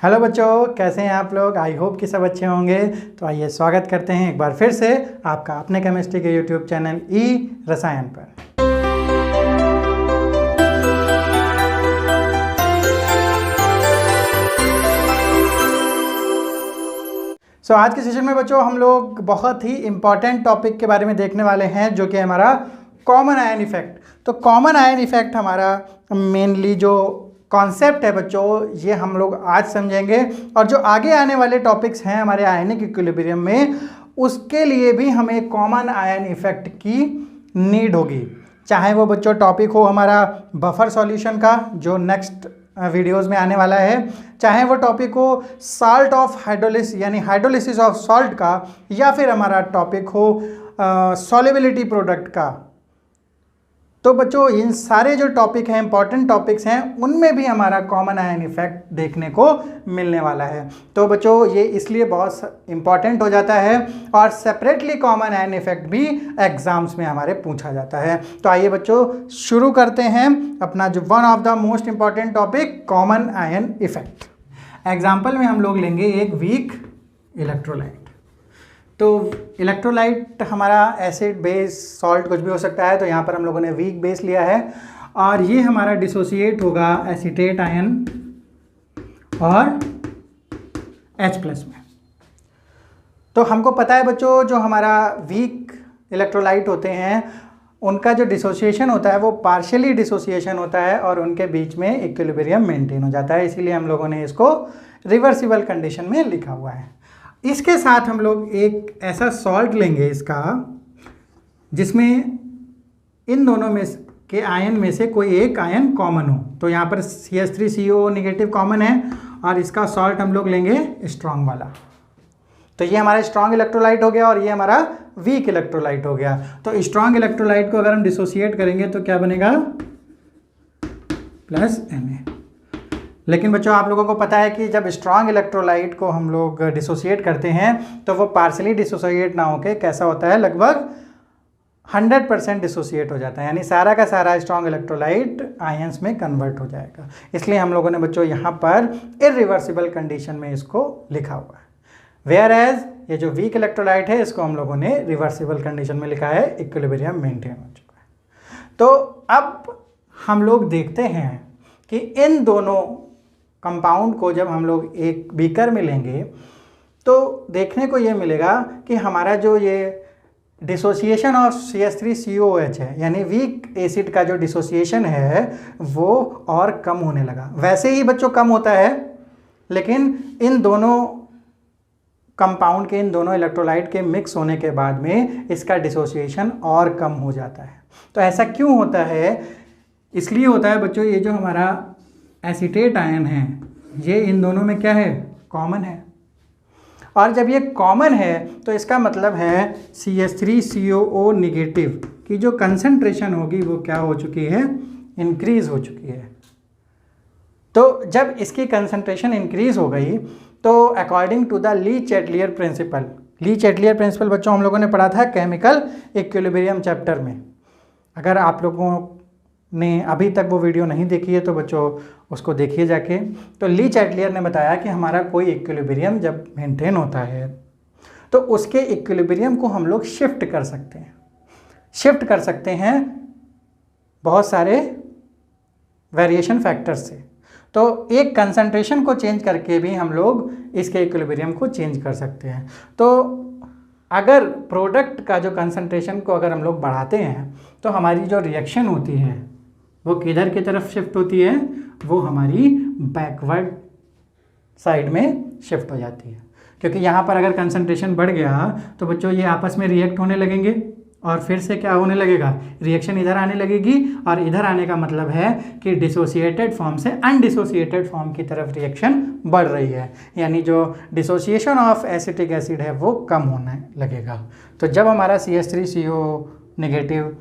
Hello बच्चों, कैसे हैं आप लोग। आई होप कि सब अच्छे होंगे। तो आइए स्वागत करते हैं एक बार फिर से आपका अपने केमिस्ट्री के यूट्यूब चैनल रसायन पर। आज के सेशन में बच्चों हम लोग बहुत ही इंपॉर्टेंट टॉपिक के बारे में देखने वाले हैं, जो कि हमारा कॉमन आयन इफेक्ट। तो कॉमन आयन इफेक्ट हमारा मेनली जो कॉन्सेप्ट है बच्चों, ये हम लोग आज समझेंगे। और जो आगे आने वाले टॉपिक्स हैं हमारे आयनिक इक्विलिब्रियम में, उसके लिए भी हमें कॉमन आयन इफेक्ट की नीड होगी। चाहे वो बच्चों टॉपिक हो हमारा बफर सॉल्यूशन का, जो नेक्स्ट वीडियोस में आने वाला है, चाहे वो टॉपिक हो साल्ट ऑफ हाइड्रोलिसिस यानी हाइड्रोलिसिस ऑफ सॉल्ट का, या फिर हमारा टॉपिक हो सॉल्युबिलिटी प्रोडक्ट का। तो बच्चों इन सारे जो टॉपिक हैं, इंपॉर्टेंट टॉपिक्स हैं, उनमें भी हमारा कॉमन आयन इफेक्ट देखने को मिलने वाला है। तो बच्चों ये इसलिए बहुत इंपॉर्टेंट हो जाता है, और सेपरेटली कॉमन आयन इफेक्ट भी एग्जाम्स में हमारे पूछा जाता है। तो आइए बच्चों शुरू करते हैं अपना जो one of the most important topic, common ion effect. Example में हम लोग लेंगे एक वीक इलेक्ट्रोलाइट। तो इलेक्ट्रोलाइट हमारा एसिड, बेस, सॉल्ट कुछ भी हो सकता है। तो यहाँ पर हम लोगों ने वीक बेस लिया है, और ये हमारा डिसोसिएट होगा एसीटेट आयन और H+ में। तो हमको पता है बच्चों, जो हमारा वीक इलेक्ट्रोलाइट होते हैं उनका जो डिसोसिएशन होता है वो पार्शियली डिसोसिएशन होता है, और उनके बीच में इक्विलिब्रियम मेंटेन हो जाता है। इसीलिए हम लोगों ने इसको रिवर्सिबल कंडीशन में लिखा हुआ है। इसके साथ हम लोग एक ऐसा सॉल्ट लेंगे इसका, जिसमें इन दोनों में के आयन में से कोई एक आयन कॉमन हो। तो यहाँ पर CH3CO नेगेटिव कॉमन है, और इसका सॉल्ट हम लोग लेंगे स्ट्रॉन्ग वाला। तो ये हमारा स्ट्रॉन्ग इलेक्ट्रोलाइट हो गया, और ये हमारा वीक इलेक्ट्रोलाइट हो गया। तो स्ट्रॉन्ग इलेक्ट्रोलाइट को अगर हम डिसोसिएट करेंगे तो क्या बनेगा, Na। लेकिन बच्चों आप लोगों को पता है कि जब स्ट्रॉन्ग इलेक्ट्रोलाइट को हम लोग डिसोसिएट करते हैं तो वो पार्शियली डिसोसिएट ना होके कैसा होता है, लगभग 100% डिसोसिएट हो जाता है। यानी सारा का सारा स्ट्रॉन्ग इलेक्ट्रोलाइट आयंस में कन्वर्ट हो जाएगा। इसलिए हम लोगों ने बच्चों यहाँ पर इरिवर्सिबल कंडीशन में इसको लिखा हुआ है। वेयर एज ये जो वीक इलेक्ट्रोलाइट है, इसको हम लोगों ने रिवर्सिबल कंडीशन में लिखा है, इक्विलिब्रियम मेंटेन हो चुका है। तो अब हम लोग देखते हैं कि इन दोनों कंपाउंड को जब हम लोग एक बीकर में लेंगे तो देखने को ये मिलेगा कि हमारा जो ये डिसोसिएशन ऑफ CH3COOH है, यानी वीक एसिड का जो डिसोसिएशन है वो और कम होने लगा। वैसे ही बच्चों कम होता है, लेकिन इन दोनों कंपाउंड के, इन दोनों इलेक्ट्रोलाइट के मिक्स होने के बाद में इसका डिसोसिएशन और कम हो जाता है। तो ऐसा क्यों होता है? इसलिए होता है बच्चों, ये जो हमारा एसीटेट आयन है ये इन दोनों में क्या है, कॉमन है। और जब ये कॉमन है तो इसका मतलब है CH3COO नेगेटिव की जो कंसंट्रेशन होगी वो क्या हो चुकी है, इंक्रीज हो चुकी है। तो जब इसकी कंसंट्रेशन इंक्रीज हो गई तो according to the Le Chatelier principle, Le Chatelier principle बच्चों हम लोगों ने पढ़ा था केमिकल इक्विलिब्रियम चैप्टर में। अगर आप लोगों ने अभी तक वो वीडियो नहीं देखी है तो बच्चों उसको देखिए जाके। तो ली चैटलियर ने बताया कि हमारा कोई इक्विलिब्रियम जब मेंटेन होता है तो उसके इक्विलिब्रियम को हम लोग शिफ्ट कर सकते हैं। शिफ्ट कर सकते हैं बहुत सारे वेरिएशन फैक्टर्स से। तो एक कंसंट्रेशन को चेंज करके भी हम लोग इसके इक्विलिब्रियम को चेंज कर सकते हैं। तो अगर प्रोडक्ट का जो कंसंट्रेशन को अगर हम लोग बढ़ाते हैं तो हमारी जो रिएक्शन होती है वो किधर की तरफ शिफ्ट होती है, वो हमारी बैकवर्ड साइड में शिफ्ट हो जाती है। क्योंकि यहाँ पर अगर कंसंट्रेशन बढ़ गया तो बच्चों ये आपस में रिएक्ट होने लगेंगे, और फिर से क्या होने लगेगा, रिएक्शन इधर आने लगेगी। और इधर आने का मतलब है कि डिसोसिएटेड फॉर्म से अनडिसोसिएटेड फॉर्म की तरफ रिएक्शन बढ़ रही है, यानी जो डिसोसिएशन ऑफ एसिटिक एसिड है वो कम होने लगेगा। तो जब हमारा CH3CO नेगेटिव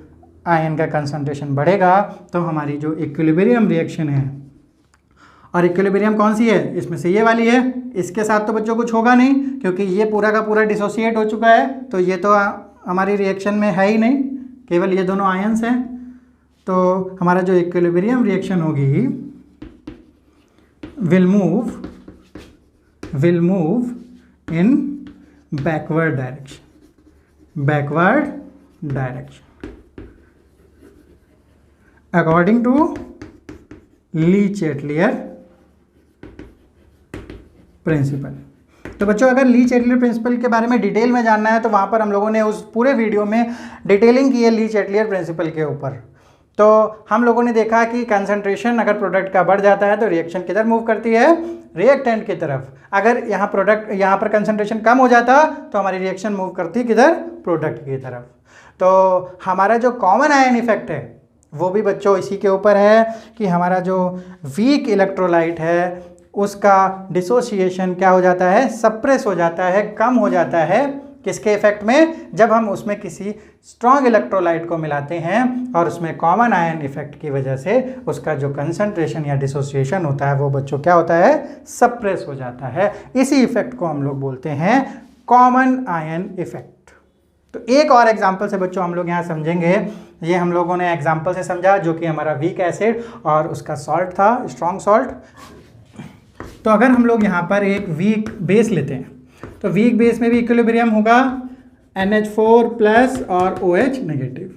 आयन का कंसंट्रेशन बढ़ेगा तो हमारी जो इक्विलिब्रियम रिएक्शन है, और इक्विलिब्रियम कौन सी है, इसमें से ये वाली है, इसके साथ तो बच्चों कुछ होगा नहीं क्योंकि ये पूरा का पूरा डिसोसिएट हो चुका है। तो ये तो हमारी रिएक्शन में है ही नहीं, केवल ये दोनों आयंस हैं। तो हमारा जो इक्विलिब्रियम रिएक्शन होगी will move will move in backward direction according to Le Chatelier principle. तो बच्चों अगर ली-चैटलियर प्रिंसिपल के बारे में डिटेल में जानना है तो वहाँ पर हम लोगों ने उस पूरे वीडियो में डिटेलिंग की है ली-चैटलियर प्रिंसिपल के ऊपर। तो हम लोगों ने देखा कि कंसंट्रेशन अगर प्रोडक्ट का बढ़ जाता है तो रिएक्शन किधर मूव करती है, रिएक्टेंट की तरफ। अगर यहाँ पर कंसंट्रेशन कम हो जाता तो हमारी रिएक्शन मूव करती किधर, प्रोडक्ट की तरफ। तो हमारा जो कॉमन आयन इफेक्ट है वो भी बच्चों इसी के ऊपर है कि हमारा जो वीक इलेक्ट्रोलाइट है उसका डिसोसिएशन क्या हो जाता है, सप्रेस हो जाता है, कम हो जाता है। किसके इफेक्ट में, जब हम उसमें किसी स्ट्रॉन्ग इलेक्ट्रोलाइट को मिलाते हैं और उसमें कॉमन आयन इफेक्ट की वजह से उसका जो कंसंट्रेशन या डिसोसिएशन होता है वो बच्चों क्या होता है, सप्रेस हो जाता है। इसी इफेक्ट को हम लोग बोलते हैं कॉमन आयन इफेक्ट। तो एक और एग्जाम्पल से बच्चों हम लोग यहाँ समझेंगे। ये हम लोगों ने एग्जाम्पल से समझा जो कि हमारा वीक एसिड और उसका सॉल्ट था, स्ट्रॉन्ग सॉल्ट। तो अगर हम लोग यहाँ पर एक वीक बेस लेते हैं तो वीक बेस में भी इक्विलिब्रियम होगा NH4+ और OH नेगेटिव।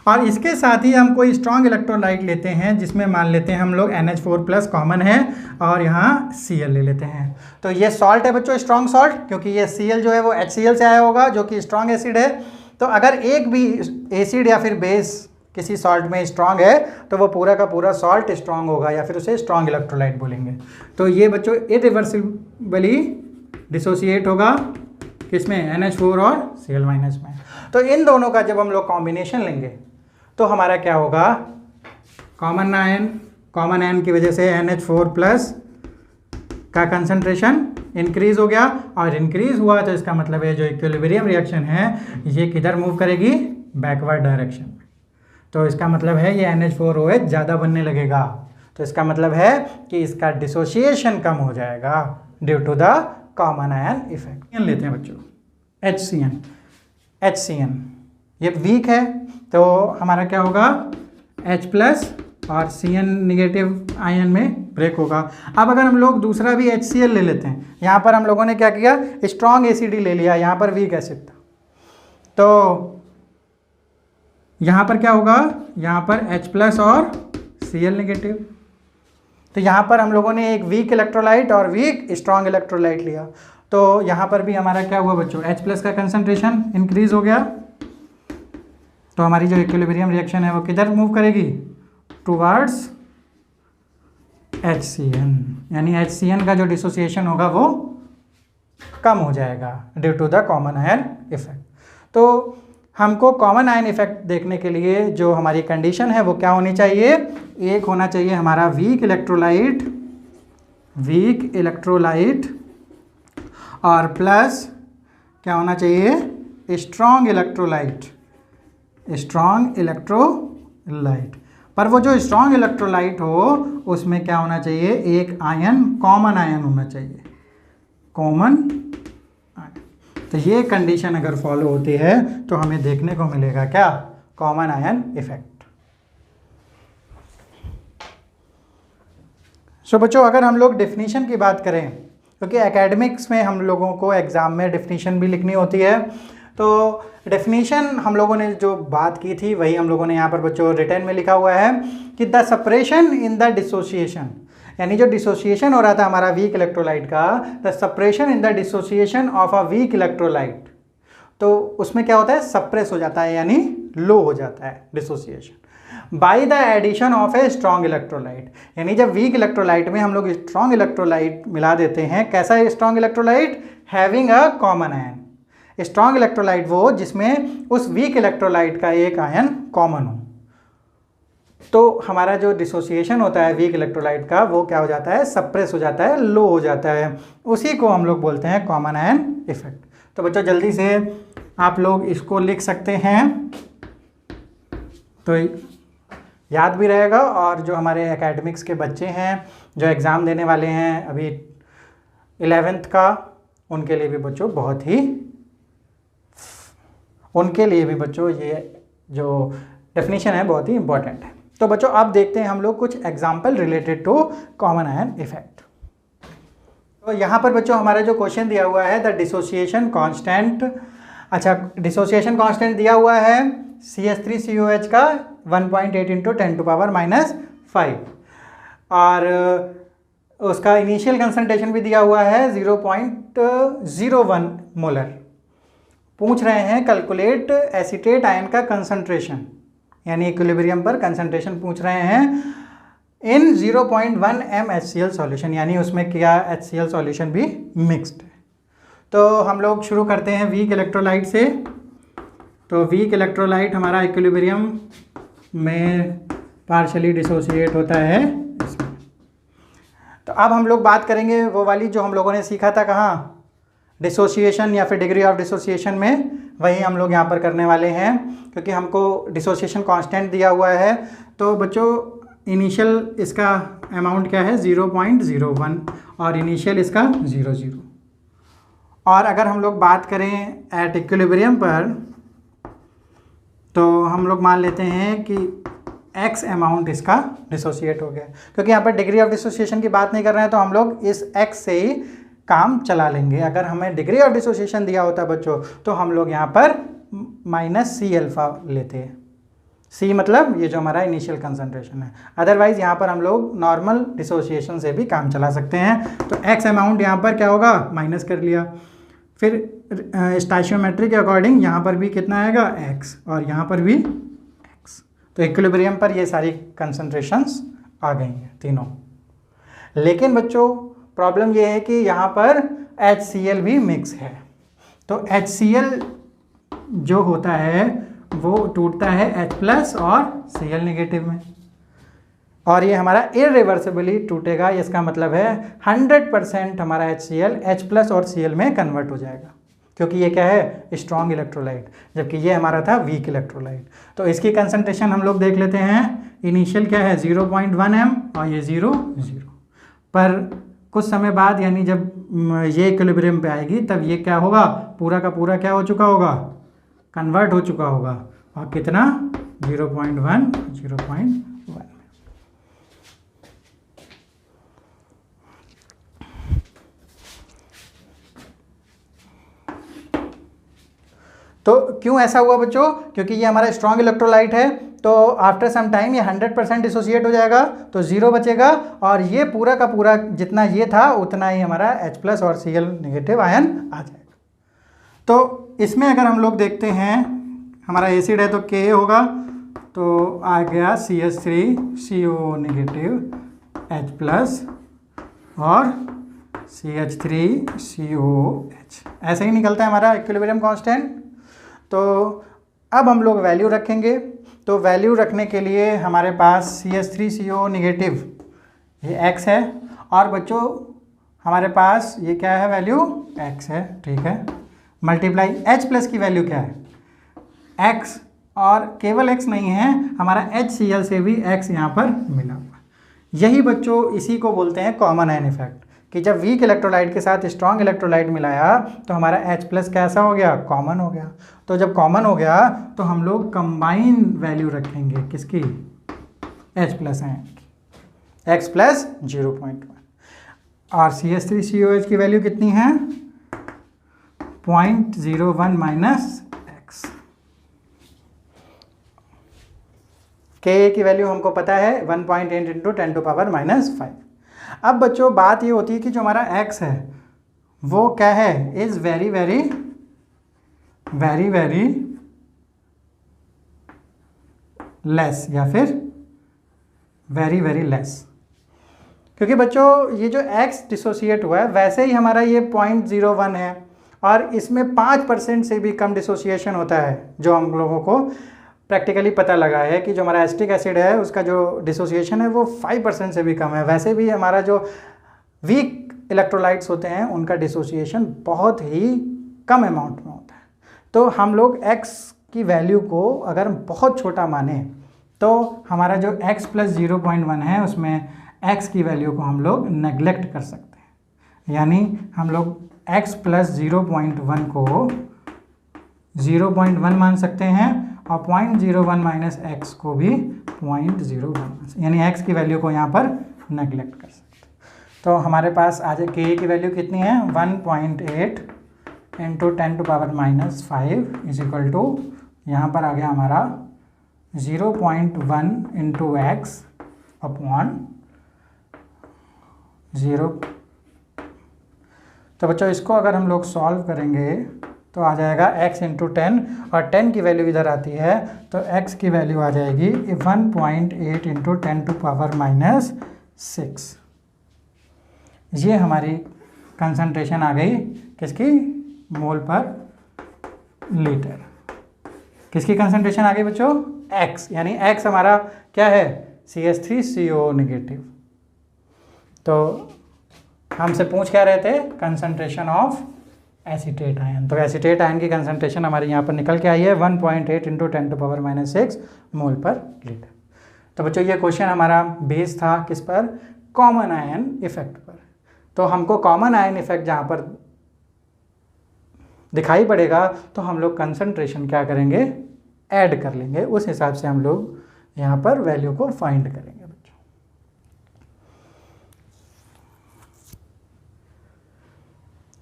और इसके साथ ही हम कोई स्ट्रॉन्ग इलेक्ट्रोलाइट लेते हैं जिसमें मान लेते हैं हम लोग NH4+ कॉमन है और यहाँ Cl ले लेते हैं। तो ये सॉल्ट है बच्चों, स्ट्रॉन्ग सॉल्ट, क्योंकि ये Cl जो है वो HCl से आया होगा जो कि स्ट्रॉन्ग एसिड है। तो अगर एक भी एसिड या फिर बेस किसी सॉल्ट में स्ट्रॉन्ग है तो वो पूरा का पूरा सॉल्ट स्ट्रॉन्ग होगा या फिर उसे स्ट्रॉन्ग इलेक्ट्रोलाइट बोलेंगे। तो ये बच्चों इरिवर्सिबली डिसोसिएट होगा किसमें, NH4 और Cl- में। तो इन दोनों का जब हम लोग कॉम्बिनेशन लेंगे तो हमारा क्या होगा, कॉमन आयन की वजह से NH4+ का कंसंट्रेशन इंक्रीज हो गया और इंक्रीज हुआ तो इसका मतलब है जो इक्विलिब्रियम रिएक्शन है ये किधर मूव करेगी, बैकवर्ड डायरेक्शन में। तो इसका मतलब है ये NH4OH ज़्यादा बनने लगेगा। तो इसका मतलब है कि इसका डिसोसिएशन कम हो जाएगा due to the common ion effect. लेते हैं बच्चों HCN ये वीक है तो हमारा क्या होगा, H+ और Cn नेगेटिव आयन में ब्रेक होगा। अब अगर हम लोग दूसरा भी HCl ले लेते हैं, यहाँ पर हम लोगों ने क्या किया, स्ट्रॉन्ग एसिड ले लिया, यहाँ पर वीक एसिड था। तो यहाँ पर क्या होगा, यहाँ पर H+ और Cl नेगेटिव। तो यहाँ पर हम लोगों ने एक वीक इलेक्ट्रोलाइट और वीक स्ट्रॉन्ग इलेक्ट्रोलाइट लिया। तो यहाँ पर भी हमारा क्या हुआ बच्चों, H+ का कंसंट्रेशन इंक्रीज हो गया। तो हमारी जो इक्विलिब्रियम रिएक्शन है वो किधर मूव करेगी, टुवर्ड्स HCN, यानी HCN का जो डिसोसिएशन होगा वो कम हो जाएगा due to the common ion effect. तो हमको कॉमन आयन इफेक्ट देखने के लिए जो हमारी कंडीशन है वो क्या होनी चाहिए, एक होना चाहिए हमारा वीक इलेक्ट्रोलाइट और प्लस क्या होना चाहिए, स्ट्रॉन्ग इलेक्ट्रोलाइट। पर वो जो स्ट्रॉन्ग इलेक्ट्रोलाइट हो उसमें क्या होना चाहिए, एक आयन, कॉमन आयन होना चाहिए, कॉमन आयन। तो ये कंडीशन अगर फॉलो होती है तो हमें देखने को मिलेगा क्या, कॉमन आयन इफेक्ट। सो बच्चों अगर हम लोग डेफिनेशन की बात करें, क्योंकि एकेडमिक्स में हम लोगों को एग्ज़ाम में डेफिनेशन भी लिखनी होती है, तो डेफिनेशन हम लोगों ने जो बात की थी वही हम लोगों ने यहाँ पर बच्चों रिटर्न में लिखा हुआ है कि the separation in the dissociation, यानी जो डिसोसिएशन हो रहा था हमारा वीक इलेक्ट्रोलाइट का, the separation in the dissociation of a weak electrolyte, तो उसमें क्या होता है, सप्रेस हो जाता है यानी लो हो जाता है dissociation by the addition of a strong electrolyte. यानी जब वीक इलेक्ट्रोलाइट में हम लोग स्ट्रॉन्ग इलेक्ट्रोलाइट मिला देते हैं, कैसा है strong electrolyte, having a common ion. Strong electrolyte वो जिसमें उस वीक इलेक्ट्रोलाइट का एक आयन कॉमन हो, तो हमारा जो डिसोसिएशन होता है वीक इलेक्ट्रोलाइट का वो क्या हो जाता है, सप्रेस हो जाता है, लो हो जाता है। उसी को हम लोग बोलते हैं कॉमन आयन इफेक्ट। तो बच्चों जल्दी से आप लोग इसको लिख सकते हैं तो याद भी रहेगा, और जो हमारे एकेडमिक्स के बच्चे हैं जो एग्ज़ाम देने वाले हैं अभी 11th का, उनके लिए भी बच्चों बहुत ही, उनके लिए भी बच्चों ये जो डेफिनेशन है बहुत ही इंपॉर्टेंट है। तो बच्चों अब देखते हैं हम लोग कुछ example related to common ion effect. तो यहाँ पर बच्चों हमारा जो क्वेश्चन दिया हुआ है द डिसोसिएशन कांस्टेंट, अच्छा डिसोसिएशन कांस्टेंट दिया हुआ है CH3COH का 1.8 इंटू 10⁻⁻5 और उसका इनिशियल कंसंट्रेशन भी दिया हुआ है 0.01 मोलर। पूछ रहे हैं कैलकुलेट एसीटेट आयन का कंसंट्रेशन, यानी इक्विलिब्रियम पर कंसंट्रेशन पूछ रहे हैं इन 0.1 m HCl सॉल्यूशन, यानी उसमें क्या HCl सॉल्यूशन भी मिक्स्ड है। तो हम लोग शुरू करते हैं वीक इलेक्ट्रोलाइट से। तो वीक इलेक्ट्रोलाइट हमारा इक्विलिब्रियम में पार्शली डिसोसिएट होता है इसमें। तो अब हम लोग बात करेंगे वो वाली जो हम लोगों ने सीखा था कहाँ, डिसोसिएशन या फिर डिग्री ऑफ डिसोसिएशन में, वही हम लोग यहाँ पर करने वाले हैं क्योंकि हमको डिसोसिएशन कांस्टेंट दिया हुआ है। तो बच्चों इनिशियल इसका अमाउंट क्या है 0.01 और इनिशियल इसका 0.0। और अगर हम लोग बात करें एट इक्विलिब्रियम पर तो हम लोग मान लेते हैं कि x अमाउंट इसका डिसोसिएट हो गया, क्योंकि यहाँ पर डिग्री ऑफ डिसोसिएशन की बात नहीं कर रहे हैं तो हम लोग इस x से ही काम चला लेंगे। अगर हमें डिग्री ऑफ डिसोसिएशन दिया होता बच्चों तो हम लोग यहाँ पर -C अल्फा लेते हैं। C मतलब ये जो हमारा इनिशियल कंसंट्रेशन है, अदरवाइज यहाँ पर हम लोग नॉर्मल डिसोसिएशन से भी काम चला सकते हैं। तो x अमाउंट यहाँ पर क्या होगा माइनस कर लिया, फिर स्टाइशियोमेट्री के अकॉर्डिंग यहाँ पर भी कितना आएगा x और यहाँ पर भी x। तो इक्विलिब्रियम पर ये सारी कंसंट्रेशंस आ गई हैं तीनों। लेकिन बच्चों प्रॉब्लम ये है कि यहाँ पर HCl भी मिक्स है। तो HCl जो होता है वो टूटता है H+ और Cl नेगेटिव में, और ये हमारा इरिवर्सिबली टूटेगा। इसका मतलब है 100% हमारा HCl H+ और Cl में कन्वर्ट हो जाएगा, क्योंकि ये क्या है स्ट्रॉन्ग इलेक्ट्रोलाइट, जबकि ये हमारा था वीक इलेक्ट्रोलाइट। तो इसकी कंसंट्रेशन हम लोग देख लेते हैं। इनिशियल क्या है 0.1 m और ये 0.0, पर कुछ समय बाद यानी जब ये इक्विलिब्रियम पे आएगी तब ये क्या होगा पूरा का पूरा क्या हो चुका होगा, कन्वर्ट हो चुका होगा। और कितना 0.1 0.1। तो क्यों ऐसा हुआ बच्चों, क्योंकि ये हमारा स्ट्रॉन्ग इलेक्ट्रोलाइट है। तो आफ्टर सम टाइम ये 100% डिसोसिएट हो जाएगा, तो 0 बचेगा और ये पूरा का पूरा जितना ये था उतना ही हमारा H+ और Cl नेगेटिव आयन आ जाएगा। तो इसमें अगर हम लोग देखते हैं हमारा एसिड है तो Ka होगा, तो आ गया CH3CO नेगेटिव H+ और CH3COH, ऐसे ही निकलता है हमारा इक्विलिब्रियम कांस्टेंट। तो अब हम लोग वैल्यू रखेंगे। तो वैल्यू रखने के लिए हमारे पास CH3CO नेगेटिव ये x है, और बच्चों हमारे पास ये क्या है वैल्यू x है, ठीक है। मल्टीप्लाई H+ की वैल्यू क्या है x, और केवल x नहीं है हमारा HCl से भी x यहाँ पर मिला हुआ। यही बच्चों इसी को बोलते हैं कॉमन आयन इफेक्ट, कि जब वीक इलेक्ट्रोलाइट के साथ स्ट्रॉन्ग इलेक्ट्रोलाइट मिलाया तो हमारा H+ कैसा हो गया, कॉमन हो गया। तो जब कॉमन हो गया तो हम लोग कंबाइन वैल्यू रखेंगे किसकी, H+ आयन की, x + 0.1 और CH3COH की वैल्यू कितनी है 0.01 -x। Ka की वैल्यू हमको पता है 1.8 इंटू 10⁻⁻5। अब बच्चों बात ये होती है कि जो हमारा x है वो क्या है, is very very very very less या फिर वेरी वेरी लेस, क्योंकि बच्चों ये जो x डिसोसिएट हुआ है वैसे ही हमारा ये 0.01 है और इसमें 5% से भी कम डिसोसिएशन होता है। जो हम लोगों को प्रैक्टिकली पता लगा है कि जो हमारा एसिटिक एसिड है उसका जो डिसोसिएशन है वो 5% से भी कम है। वैसे भी हमारा जो वीक इलेक्ट्रोलाइट्स होते हैं उनका डिसोसिएशन बहुत ही कम अमाउंट में होता है। तो हम लोग x की वैल्यू को अगर बहुत छोटा माने तो हमारा जो x + 0.1 है उसमें x की वैल्यू को हम लोग नेग्लेक्ट कर सकते हैं, यानी हम लोग x + 0.1 को 0.1 मान सकते हैं और 0.01 - x को भी 0.01, यानी x की वैल्यू को यहाँ पर नेग्लेक्ट कर सकते हैं। तो हमारे पास आज के की वैल्यू कितनी है 1.8 इंटू 10⁻⁵ इज इक्वल टू यहाँ पर आ गया हमारा 0.1 इंटू एक्स अपॉन 0। तो बच्चों इसको अगर हम लोग सॉल्व करेंगे तो आ जाएगा x इंटू 10 और 10 की वैल्यू इधर आती है तो x की वैल्यू आ जाएगी 1.8 इंटू 10⁻⁶। ये हमारी कंसंट्रेशन आ गई किसकी, मोल पर लीटर। किसकी कंसंट्रेशन आ गई बच्चों, x, यानी x हमारा क्या है CH3CO नेगेटिव। तो हमसे पूछ क्या रहे थे, कंसंट्रेशन ऑफ एसीटेट आयन। तो एसीटेट आयन की कंसंट्रेशन हमारी यहाँ पर निकल के आई है 1.8 इंटू 10⁻⁶ मोल पर लीटर। तो बच्चों ये क्वेश्चन हमारा बेस था किस पर, कॉमन आयन इफेक्ट पर। तो हमको कॉमन आयन इफेक्ट जहाँ पर दिखाई पड़ेगा तो हम लोग कंसंट्रेशन क्या करेंगे, ऐड कर लेंगे, उस हिसाब से हम लोग यहाँ पर वैल्यू को फाइंड करेंगे।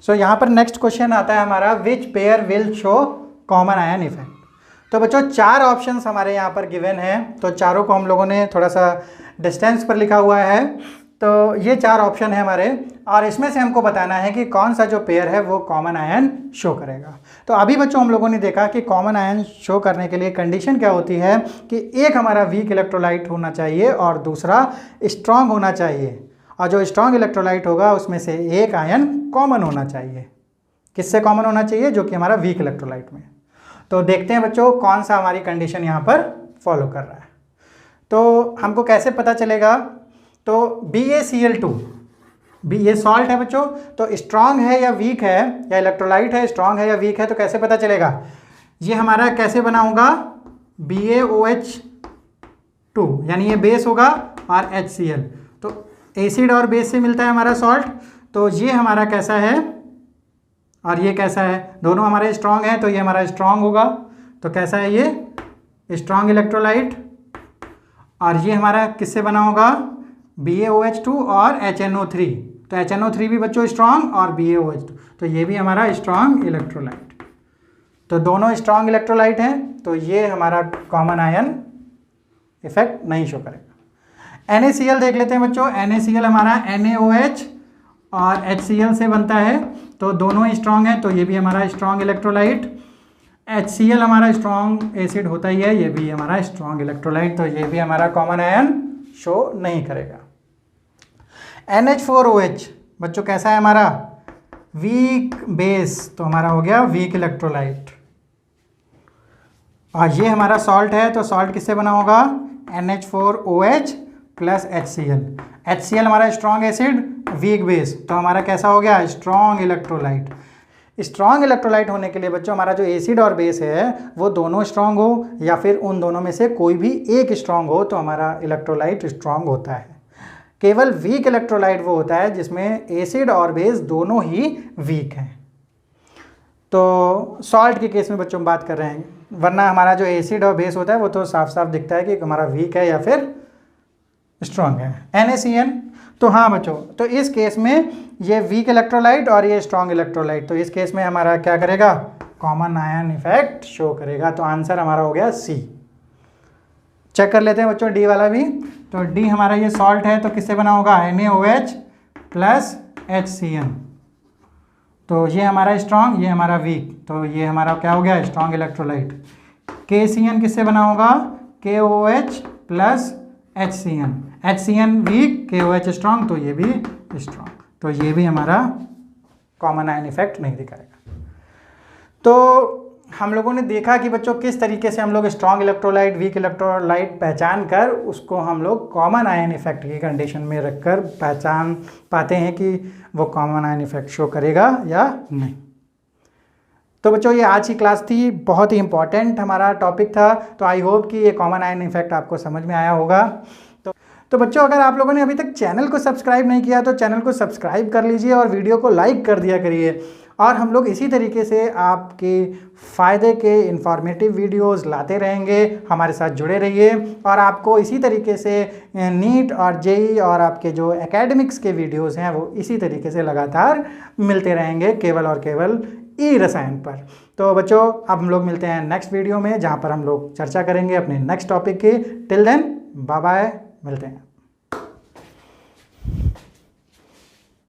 सो यहाँ पर नेक्स्ट क्वेश्चन आता है हमारा, which pair will show common ion effect. तो बच्चों 4 ऑप्शंस हमारे यहाँ पर गिवन हैं, तो चारों को हम लोगों ने थोड़ा सा डिस्टेंस पर लिखा हुआ है। तो ये 4 ऑप्शन है हमारे, और इसमें से हमको बताना है कि कौन सा जो पेयर है वो कॉमन आयन शो करेगा। तो अभी बच्चों हम लोगों ने देखा कि कॉमन आयन शो करने के लिए कंडीशन क्या होती है कि एक हमारा वीक इलेक्ट्रोलाइट होना चाहिए और दूसरा स्ट्रॉन्ग होना चाहिए, और जो स्ट्रॉन्ग इलेक्ट्रोलाइट होगा उसमें से एक आयन कॉमन होना चाहिए। किससे कॉमन होना चाहिए, जो कि हमारा वीक इलेक्ट्रोलाइट में। तो देखते हैं बच्चों कौन सा हमारी कंडीशन यहाँ पर फॉलो कर रहा है। तो हमको कैसे पता चलेगा, तो BaCl2, ये सॉल्ट है बच्चों, तो स्ट्रॉन्ग है या वीक है, या इलेक्ट्रोलाइट है स्ट्रॉन्ग है या वीक है, तो कैसे पता चलेगा, ये हमारा कैसे बना होगा, BaOH2, यानी ये बेस होगा और HCl, तो एसिड और बेस से मिलता है हमारा सॉल्ट। तो ये हमारा कैसा है और ये कैसा है, दोनों हमारे स्ट्रॉन्ग हैं, तो ये हमारा स्ट्रॉन्ग होगा। तो कैसा है, ये स्ट्रॉन्ग इलेक्ट्रोलाइट, और ये हमारा किससे बना होगा, BaOH2 और HNO3, तो HNO3 भी बच्चों स्ट्रॉन्ग और BaOH2, तो ये भी हमारा स्ट्रॉन्ग इलेक्ट्रोलाइट। तो दोनों स्ट्रॉन्ग इलेक्ट्रोलाइट हैं, तो ये हमारा कॉमन आयन इफेक्ट नहीं शो करेगा। NaCl देख लेते हैं बच्चों, NaCl हमारा NaOH और HCl से बनता है, तो दोनों स्ट्रॉन्ग है, तो ये भी हमारा स्ट्रॉन्ग इलेक्ट्रोलाइट। HCl हमारा स्ट्रॉन्ग एसिड होता ही है, ये भी हमारा स्ट्रॉन्ग इलेक्ट्रोलाइट, तो ये भी हमारा कॉमन आयन शो नहीं करेगा। NH4OH बच्चों कैसा है हमारा, वीक बेस, तो हमारा हो गया वीक इलेक्ट्रोलाइट। और ये हमारा सॉल्ट है, तो सॉल्ट किससे बना होगा, NH4OH प्लस HCl हमारा स्ट्रॉन्ग एसिड, वीक बेस, तो हमारा कैसा हो गया, स्ट्रॉन्ग इलेक्ट्रोलाइट। स्ट्रॉन्ग इलेक्ट्रोलाइट होने के लिए बच्चों हमारा जो एसिड और बेस है वो दोनों स्ट्रॉन्ग हो, या फिर उन दोनों में से कोई भी एक स्ट्रॉन्ग हो, तो हमारा इलेक्ट्रोलाइट स्ट्रॉन्ग होता है। केवल वीक इलेक्ट्रोलाइट वो होता है जिसमें एसिड और बेस दोनों ही वीक हैं। तो सॉल्ट के केस में बच्चों बात कर रहे हैं, वरना हमारा जो एसिड और बेस होता है वो तो साफ साफ दिखता है कि हमारा वीक है या फिर स्ट्रॉन्ग है। NaCN, तो हाँ बच्चों, तो इस केस में ये वीक इलेक्ट्रोलाइट और ये स्ट्रॉन्ग इलेक्ट्रोलाइट, तो इस केस में हमारा क्या करेगा, कॉमन आयन इफेक्ट शो करेगा। तो आंसर हमारा हो गया C। चेक कर लेते हैं बच्चों D वाला भी, तो D हमारा ये सॉल्ट है, तो किससे बना होगा, NaOH प्लस HCN, तो ये हमारा स्ट्रॉन्ग, ये हमारा वीक, तो ये हमारा क्या हो गया, स्ट्रॉन्ग इलेक्ट्रोलाइट। KCN किससे बना होगा, KOH plus HCN weak, KOH strong, तो ये भी स्ट्रॉन्ग, तो ये भी हमारा कॉमन आयन इफेक्ट नहीं दिखाएगा। तो हम लोगों ने देखा कि बच्चों किस तरीके से हम लोग स्ट्रॉन्ग इलेक्ट्रोलाइट, वीक इलेक्ट्रोलाइट पहचान कर उसको हम लोग कॉमन आयन इफेक्ट की कंडीशन में रखकर पहचान पाते हैं कि वो कॉमन आयन इफेक्ट शो करेगा या नहीं। तो बच्चों ये आज की क्लास थी, बहुत ही इंपॉर्टेंट हमारा टॉपिक था। तो आई होप कि ये कॉमन आयन इफेक्ट आपको समझ में आया होगा। तो बच्चों अगर आप लोगों ने अभी तक चैनल को सब्सक्राइब नहीं किया तो चैनल को सब्सक्राइब कर लीजिए और वीडियो को लाइक कर दिया करिए। और हम लोग इसी तरीके से आपके फ़ायदे के इंफॉर्मेटिव वीडियोस लाते रहेंगे। हमारे साथ जुड़े रहिए और आपको इसी तरीके से नीट और जेई और आपके जो एकेडमिक्स के वीडियोस हैं वो इसी तरीके से लगातार मिलते रहेंगे केवल और केवल ई रसायन पर। तो बच्चों अब हम लोग मिलते हैं नेक्स्ट वीडियो में, जहाँ पर हम लोग चर्चा करेंगे अपने नेक्स्ट टॉपिक की। टिल देन बाय बाय, मिलते हैं।